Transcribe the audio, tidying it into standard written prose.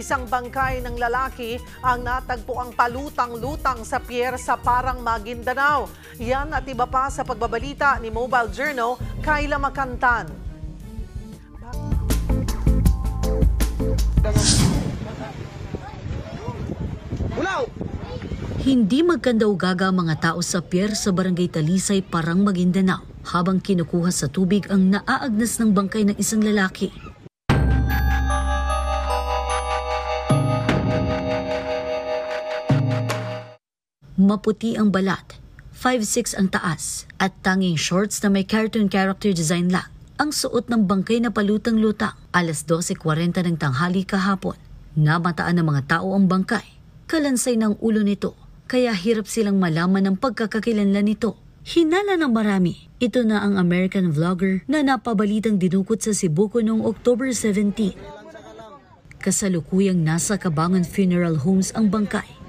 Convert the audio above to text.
Isang bangkay ng lalaki ang natagpuang palutang-lutang sa pier sa Parang, Maguindanao. Yan at iba pa sa pagbabalita ni Mobile Journal, Kayla Makantan. Hindi magkandaugaga ang mga tao sa pier sa Barangay Talisay, Parang, Maguindanao habang kinukuha sa tubig ang naaagnas ng bangkay ng isang lalaki. Maputi ang balat, 5'6" ang taas at tanging shorts na may cartoon character design lang ang suot ng bangkay na palutang-lutang. Alas 12:40 ng tanghali kahapon, namataan ng mga tao ang bangkay. Kalansay ng ulo nito, kaya hirap silang malaman ang pagkakakilanlan nito. Hinala ng marami, ito na ang American vlogger na napabalitang dinukot sa Cebu noong October 17. Kasalukuyang nasa Cabangon Funeral Homes ang bangkay.